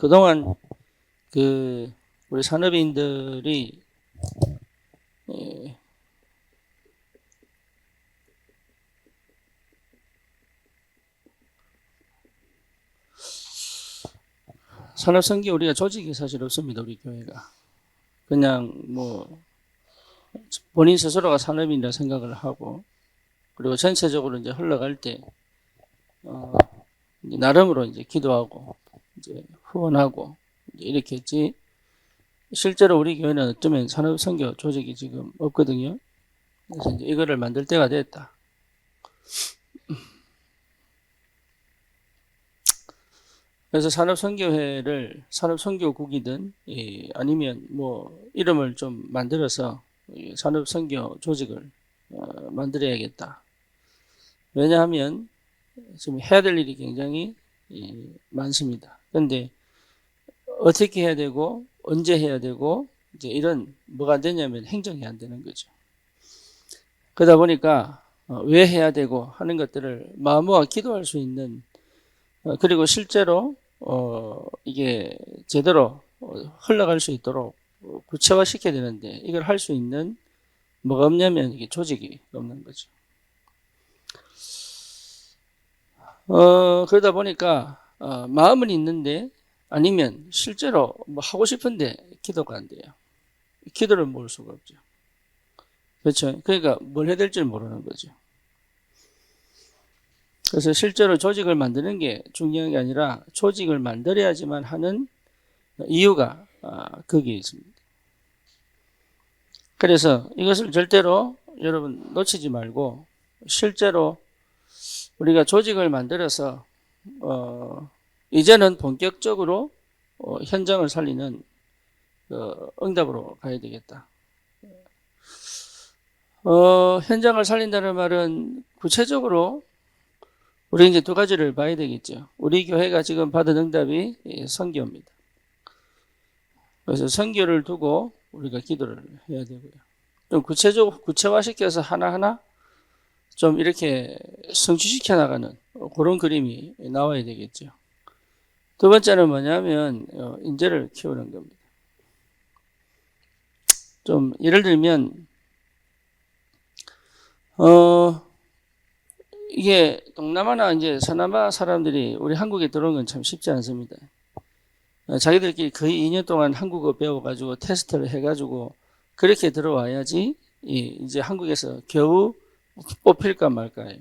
그동안 우리 산업인들이 예, 산업선교 우리가 조직이 사실 없습니다. 우리 교회가 그냥 본인 스스로가 산업인이라 생각을 하고, 그리고 전체적으로 이제 흘러갈 때 이제 나름으로 이제 기도하고 이제 후원하고 이제 이렇게 했지, 실제로 우리 교회는 어쩌면 산업선교 조직이 지금 없거든요. 그래서 이제 이거를 만들 때가 됐다. 그래서 산업선교회를 산업선교국이든 아니면 이름을 좀 만들어서 산업선교 조직을 만들어야겠다. 왜냐하면 지금 해야 될 일이 굉장히 많습니다. 그런데 어떻게 해야 되고 언제 해야 되고 이제 이런 뭐가 안 되냐면 행정이 안 되는 거죠. 그러다 보니까 왜 해야 되고 하는 것들을 마음과 기도할 수 있는, 그리고 실제로 이게 제대로 흘러갈 수 있도록 구체화시켜야 되는데, 이걸 할 수 있는 뭐가 없냐면 이게 조직이 없는 거죠. 그러다 보니까 마음은 있는데, 아니면 실제로 하고 싶은데 기도가 안 돼요. 기도를 모을 수가 없죠. 그렇죠. 그러니까 뭘 해야 될지 모르는 거죠. 그래서 실제로 조직을 만드는 게 중요한 게 아니라 조직을 만들어야지만 하는 이유가 거기에 있습니다. 그래서 이것을 절대로 여러분 놓치지 말고, 실제로 우리가 조직을 만들어서 이제는 본격적으로 현장을 살리는 응답으로 가야 되겠다. 현장을 살린다는 말은 구체적으로 우리 이제 두 가지를 봐야 되겠죠. 우리 교회가 지금 받은 응답이 선교입니다. 그래서 선교를 두고 우리가 기도를 해야 되고요. 좀 구체화시켜서 하나하나 좀 이렇게 성취시켜 나가는 그런 그림이 나와야 되겠죠. 두 번째는 뭐냐면 인재를 키우는 겁니다. 좀 예를 들면 이게 동남아나 이제 서남아 사람들이 우리 한국에 들어오는 건 참 쉽지 않습니다. 자기들끼리 거의 2년 동안 한국어 배워가지고 테스트를 해가지고 그렇게 들어와야지 이제 한국에서 겨우 뽑힐까 말까예요.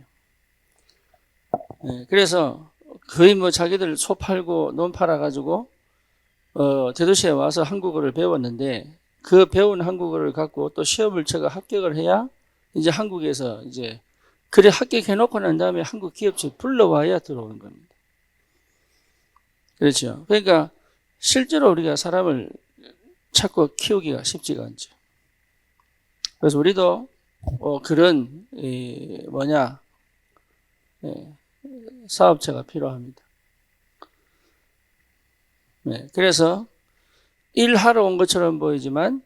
그래서 거의 자기들 소 팔고 논 팔아가지고 대도시에 와서 한국어를 배웠는데, 그 배운 한국어를 갖고 또 시험을 쳐가 합격을 해야 이제 한국에서 이제 그래 합격해놓고 난 다음에 한국 기업체 불러와야 들어오는 겁니다. 그렇죠. 그러니까 실제로 우리가 사람을 찾고 키우기가 쉽지가 않죠. 그래서 우리도 그런 사업체가 필요합니다. 그래서 일하러 온 것처럼 보이지만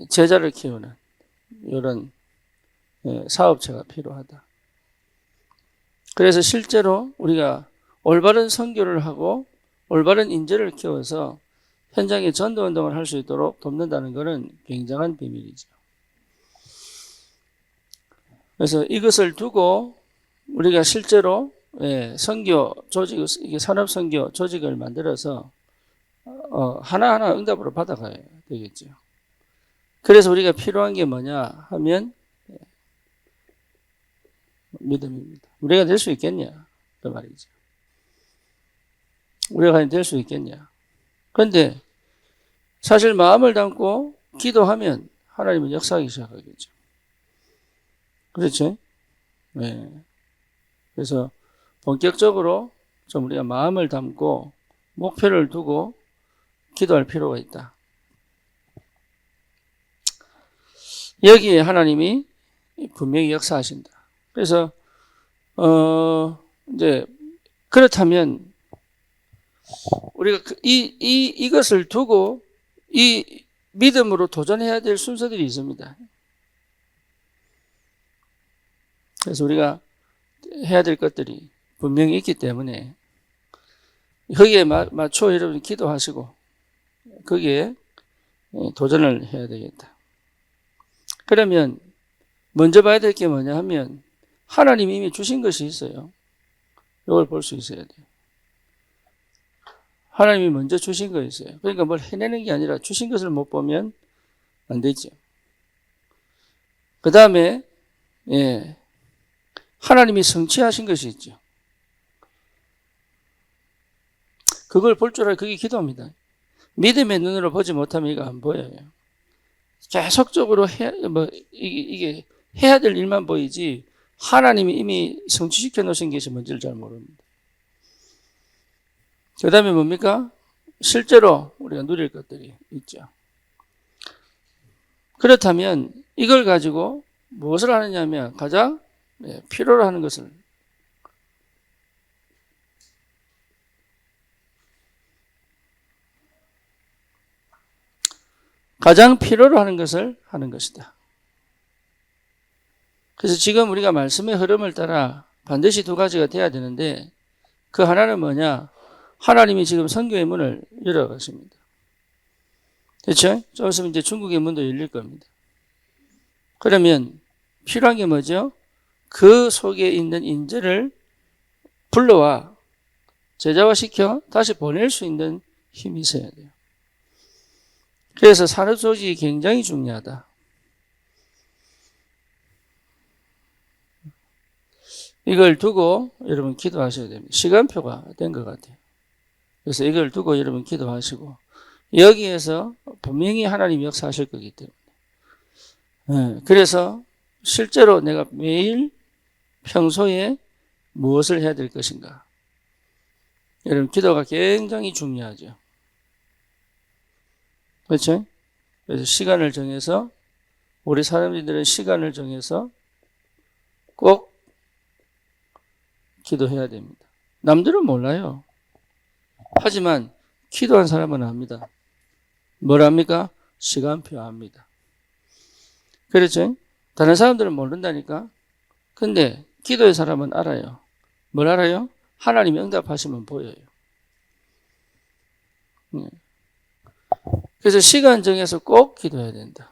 제자를 키우는 이런 사업체가 필요하다. 그래서 실제로 우리가 올바른 선교를 하고 올바른 인재를 키워서 현장에 전도운동을 할 수 있도록 돕는다는 것은 굉장한 비밀이죠. 그래서 이것을 두고 우리가 실제로 선교 조직, 이게 산업 선교 조직을 만들어서 하나하나 응답으로 받아가야 되겠죠. 그래서 우리가 필요한 게 뭐냐 하면 믿음입니다. 우리가 될 수 있겠냐 그 말이죠. 우리가 과연 될 수 있겠냐. 그런데 사실 마음을 담고 기도하면 하나님은 역사하기 시작하겠죠. 그렇죠? 네. 그래서 본격적으로 좀 우리가 마음을 담고 목표를 두고 기도할 필요가 있다. 여기에 하나님이 분명히 역사하신다. 그래서 이제 그렇다면 우리가 이것을 두고 이 믿음으로 도전해야 될 순서들이 있습니다. 그래서 우리가 해야 될 것들이 분명히 있기 때문에 거기에 맞춰 여러분 기도하시고 거기에 도전을 해야 되겠다. 그러면 먼저 봐야 될 게 뭐냐 하면 하나님이 이미 주신 것이 있어요. 이걸 볼 수 있어야 돼요. 하나님이 먼저 주신 거 있어요. 그러니까 뭘 해내는 게 아니라 주신 것을 못 보면 안 되죠. 그 다음에 하나님이 성취하신 것이 있죠. 그걸 볼 줄 알고 그게 기도입니다. 믿음의 눈으로 보지 못하면 이거 안 보여요. 계속적으로 이게 해야 될 일만 보이지 하나님이 이미 성취시켜 놓으신 것이 뭔지를 잘 모릅니다. 그 다음에 뭡니까? 실제로 우리가 누릴 것들이 있죠. 그렇다면 이걸 가지고 무엇을 하느냐 하면 가장 필요로 하는 것을 하는 것이다. 그래서 지금 우리가 말씀의 흐름을 따라 반드시 두 가지가 돼야 되는데 그 하나는 뭐냐? 하나님이 지금 선교의 문을 열어가십니다. 그렇죠? 좀 있으면 이제 중국의 문도 열릴 겁니다. 그러면 필요한 게 뭐죠? 그 속에 있는 인재를 불러와 제자화시켜 다시 보낼 수 있는 힘이 있어야 돼요. 그래서 산업 조직이 굉장히 중요하다. 이걸 두고 여러분 기도하셔야 됩니다. 시간표가 된 것 같아요. 그래서 이걸 두고 여러분 기도하시고 여기에서 분명히 하나님 역사하실 거기 때문에 그래서 실제로 내가 매일 평소에 무엇을 해야 될 것인가? 여러분 기도가 굉장히 중요하죠. 그렇죠? 그래서 시간을 정해서 우리 사람들은 시간을 정해서 꼭 기도해야 됩니다. 남들은 몰라요. 하지만 기도한 사람은 압니다. 뭘 합니까? 시간표 압니다. 그렇죠? 다른 사람들은 모른다니까. 근데 기도의 사람은 알아요. 뭘 알아요? 하나님이 응답하시면 보여요. 그래서 시간 정해서 꼭 기도해야 된다.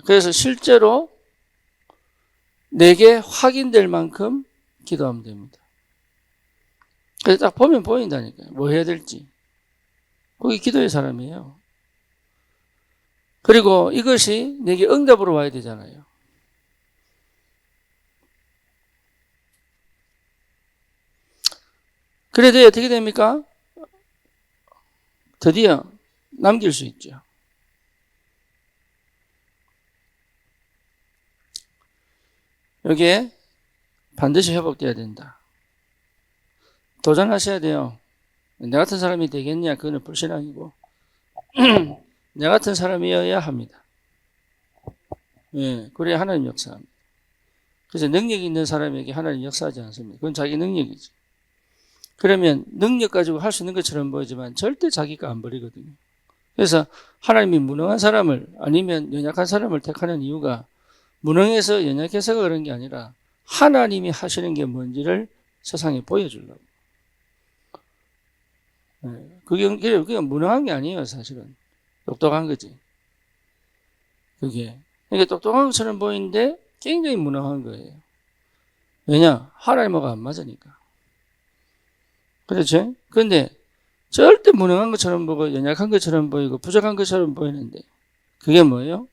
그래서 실제로 내게 확인될 만큼 기도하면 됩니다. 그래서 딱 보면 보인다니까요. 뭐 해야 될지. 그게 기도의 사람이에요. 그리고 이것이 내게 응답으로 와야 되잖아요. 그래도 어떻게 됩니까? 드디어 남길 수 있죠. 여기에 반드시 회복돼야 된다. 도전하셔야 돼요. 내 같은 사람이 되겠냐? 그거는 불신앙이고 내 같은 사람이어야 합니다. 그래야 하나님 역사합니다. 그래서 능력이 있는 사람에게 하나님 역사하지 않습니다. 그건 자기 능력이지. 그러면 능력 가지고 할 수 있는 것처럼 보이지만 절대 자기가 안 버리거든요. 그래서 하나님이 무능한 사람을 아니면 연약한 사람을 택하는 이유가 무능해서 연약해서가 그런 게 아니라 하나님이 하시는 게 뭔지를 세상에 보여주려고. 그게 무능한 게 아니에요, 사실은. 똑똑한 거지. 그게. 그러니까 똑똑한 것처럼 보이는데 굉장히 무능한 거예요. 왜냐? 하나님하고 안 맞으니까. 그렇죠? 그런데 절대 무능한 것처럼 보고 연약한 것처럼 보이고 부족한 것처럼 보이는데 그게 뭐예요?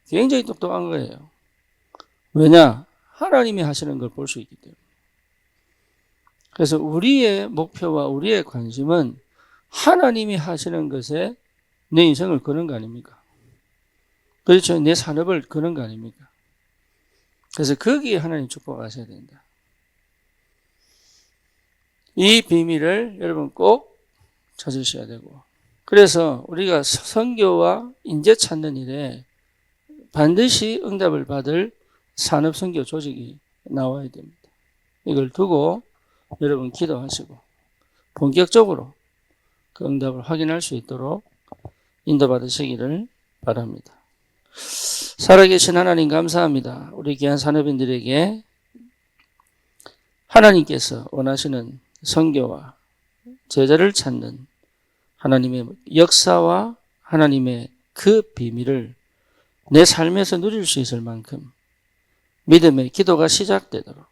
굉장히 똑똑한 거예요. 왜냐? 하나님이 하시는 걸 볼 수 있기 때문에. 그래서 우리의 목표와 우리의 관심은 하나님이 하시는 것에 내 인생을 거는 거 아닙니까? 그렇죠? 내 산업을 거는 거 아닙니까? 그래서 거기에 하나님 축복하셔야 된다. 이 비밀을 여러분 꼭 찾으셔야 되고 그래서 우리가 선교와 인재 찾는 일에 반드시 응답을 받을 산업선교 조직이 나와야 됩니다. 이걸 두고 여러분 기도하시고 본격적으로 그 응답을 확인할 수 있도록 인도받으시기를 바랍니다. 살아계신 하나님 감사합니다. 우리 귀한 산업인들에게 하나님께서 원하시는 선교와 제자를 찾는 하나님의 역사와 하나님의 그 비밀을 내 삶에서 누릴 수 있을 만큼 믿음의 기도가 시작되도록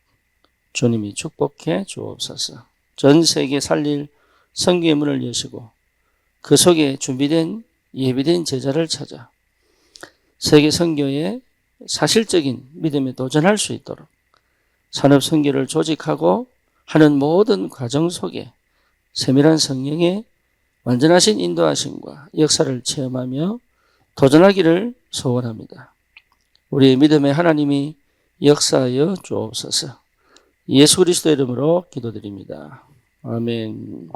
주님이 축복해 주옵소서. 전 세계 살릴 선교의 문을 여시고 그 속에 준비된 예비된 제자를 찾아 세계 선교의 사실적인 믿음에 도전할 수 있도록 산업 선교를 조직하고 하는 모든 과정 속에 세밀한 성령의 완전하신 인도하심과 역사를 체험하며 도전하기를 소원합니다. 우리의 믿음의 하나님이 역사하여 주옵소서. 예수 그리스도의 이름으로 기도드립니다. 아멘.